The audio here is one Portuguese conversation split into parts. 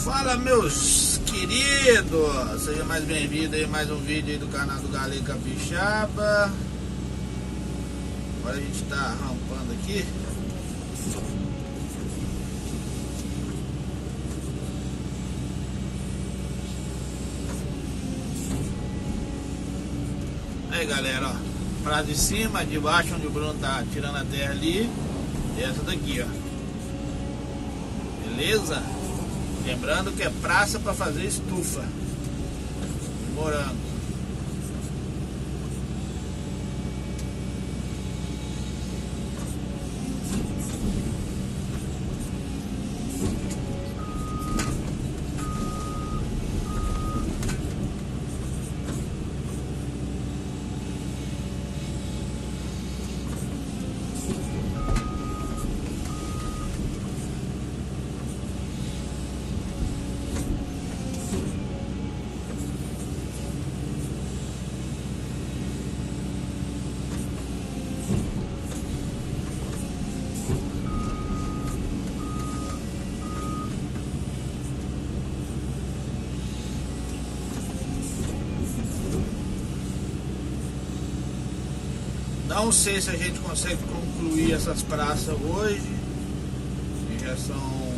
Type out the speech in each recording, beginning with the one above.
Fala, meus queridos, seja mais bem-vindo aí mais um vídeo aí do canal do Galego Capixaba. Agora a gente tá rampando aqui. Aí, galera, ó, pra de cima, de baixo, onde o Bruno tá tirando a terra ali, e essa daqui, ó. Beleza? Lembrando que é praça para fazer estufa de morango. Não sei se a gente consegue concluir essas praças hoje, que já são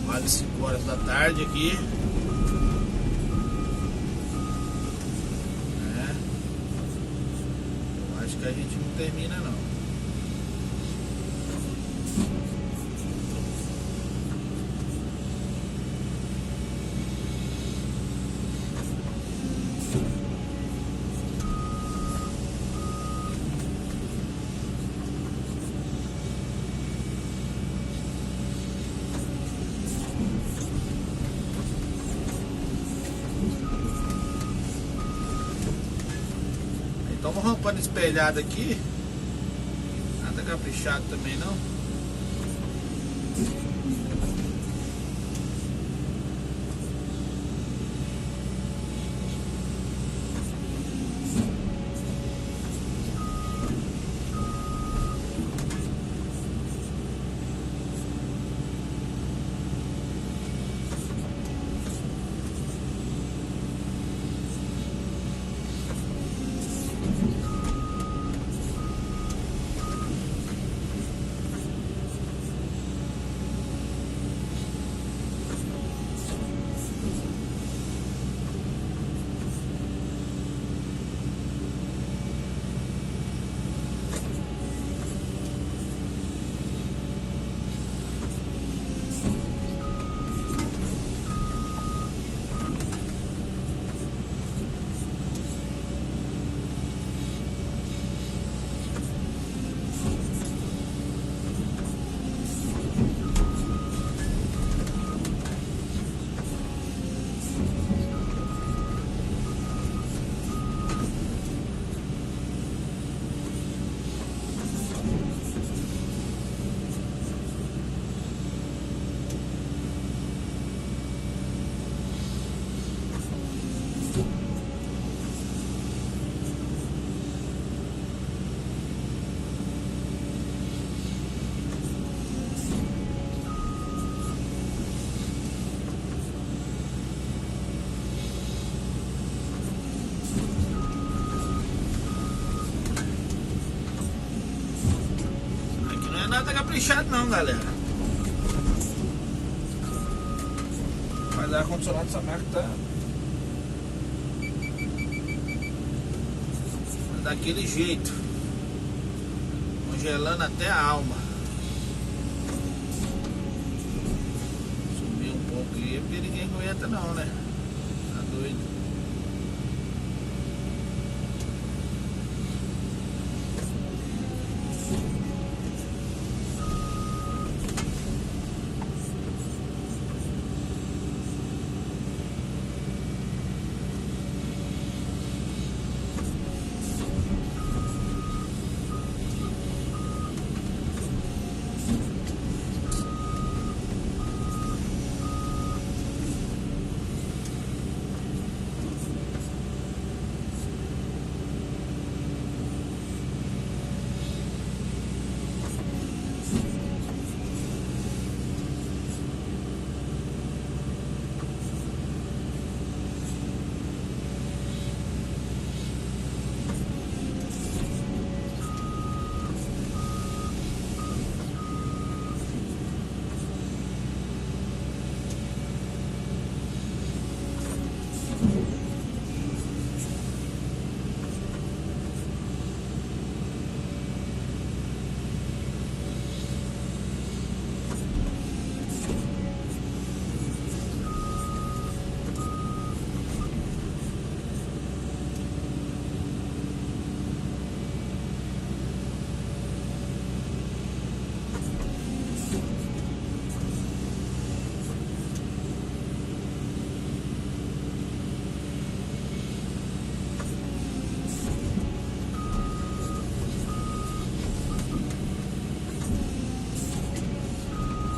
quase 5 horas da tarde aqui. Eu acho que a gente não termina não. Estamos rampando espelhado aqui. Nada caprichado também não. Nada caprichado não, galera. Mas o ar-condicionado dessa marca tá daquele jeito, congelando até a alma. Subir um pouco aí porque ninguém aguenta não, né? Tá doido.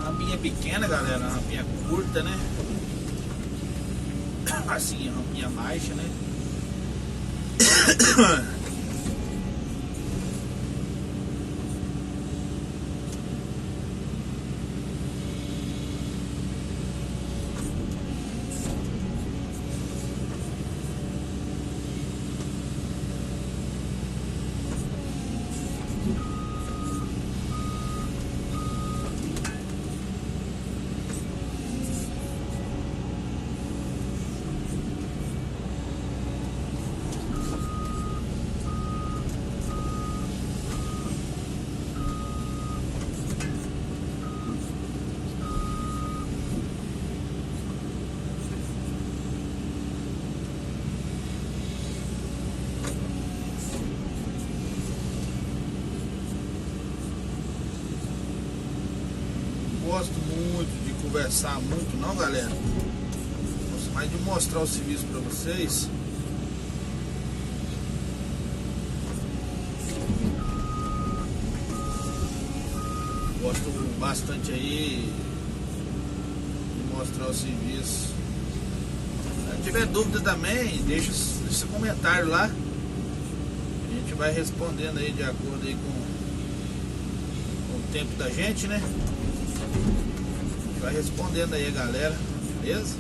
Rampinha pequena, galera, rampinha curta, né? Assim, rampinha baixa, né? Gosto muito de conversar muito, não, galera. Gosto mais de mostrar o serviço para vocês. Gosto bastante aí de mostrar o serviço. Se tiver dúvida também, deixa esse comentário lá. A gente vai respondendo aí de acordo aí com o tempo da gente, né? Vai respondendo aí a galera, beleza?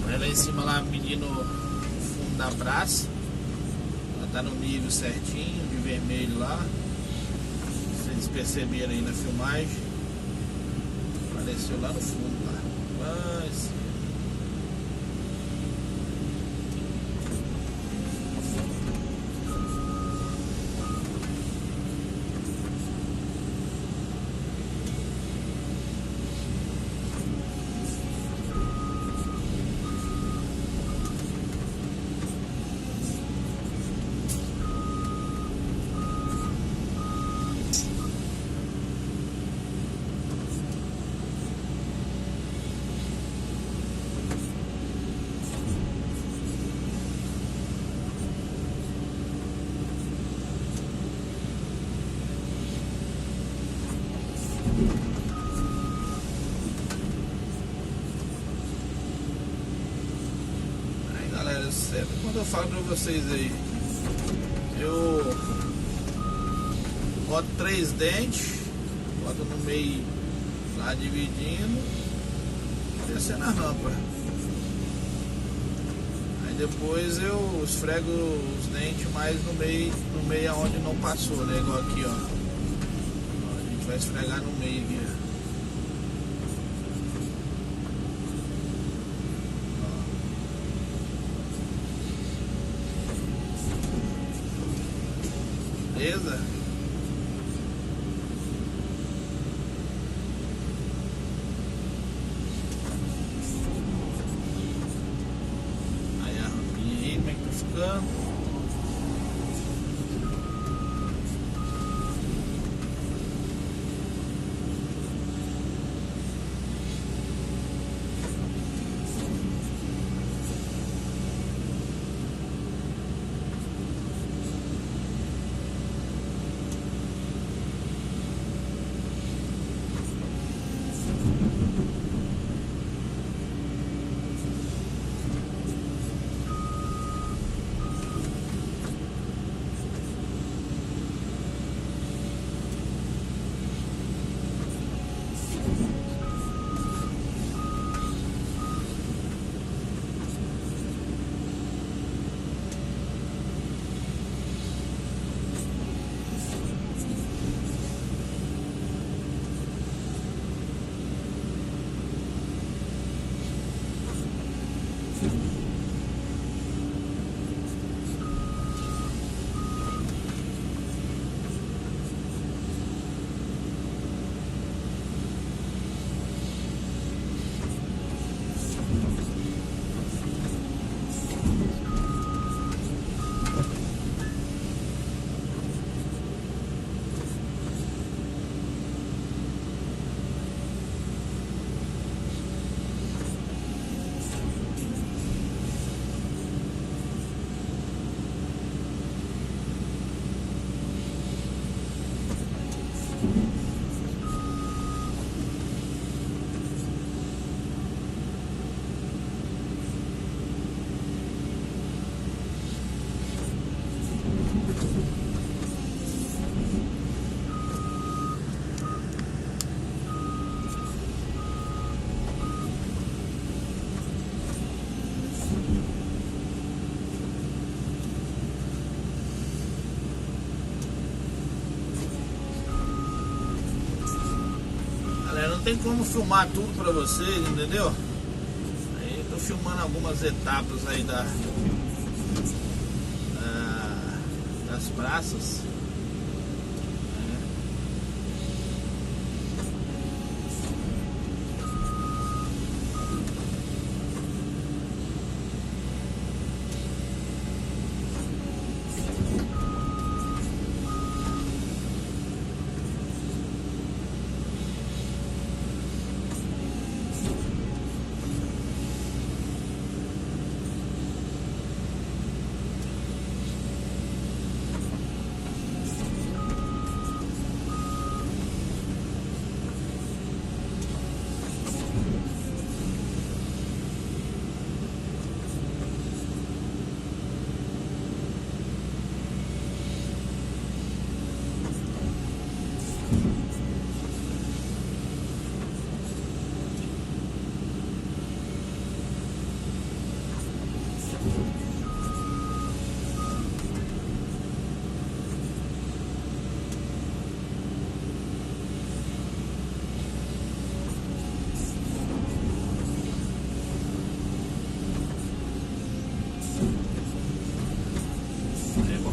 Vai lá em cima lá medindo da praça, ela tá no nível certinho, de vermelho lá. Vocês perceberam aí na filmagem, apareceu lá no fundo lá. Mas certo, quando eu falo pra vocês aí, eu boto 3 dentes, boto no meio lá dividindo, descendo a rampa. Aí depois eu esfrego os dentes mais no meio aonde não passou, né? Igual aqui, ó. A gente vai esfregar no meio aqui, ó. Beleza? Aí a rampinha aí, como é que tá ficando? tem como filmar tudo pra vocês, entendeu? Aí tô filmando algumas etapas aí das praças.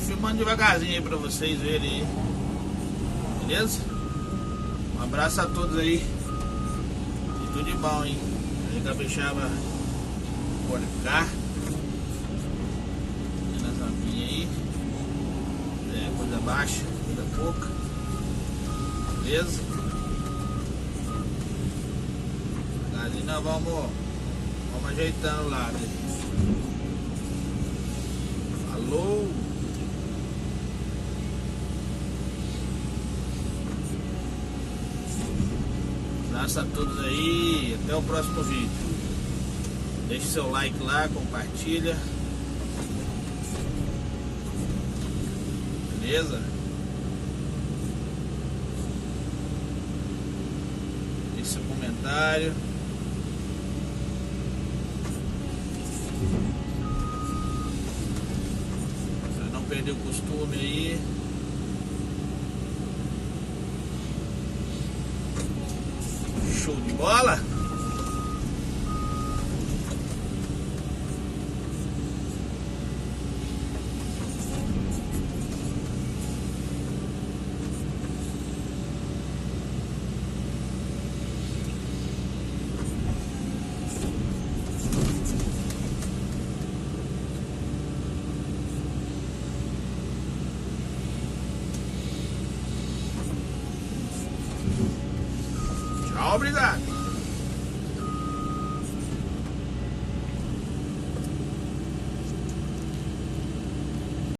Filmando devagarzinho aí pra vocês verem aí. Beleza? Um abraço a todos aí. E tudo de bom, hein? Aí Capixaba por cá. Tem nas rampinhas aí. Coisa baixa, coisa pouca. Beleza? Ali nós vamos ajeitando o lado aí. Falou! Abraço a todos aí, até o próximo vídeo. Deixe seu like lá, compartilha. Beleza? Deixe seu comentário. Pra não perder o costume aí. Show de bola! Tchau, obrigado!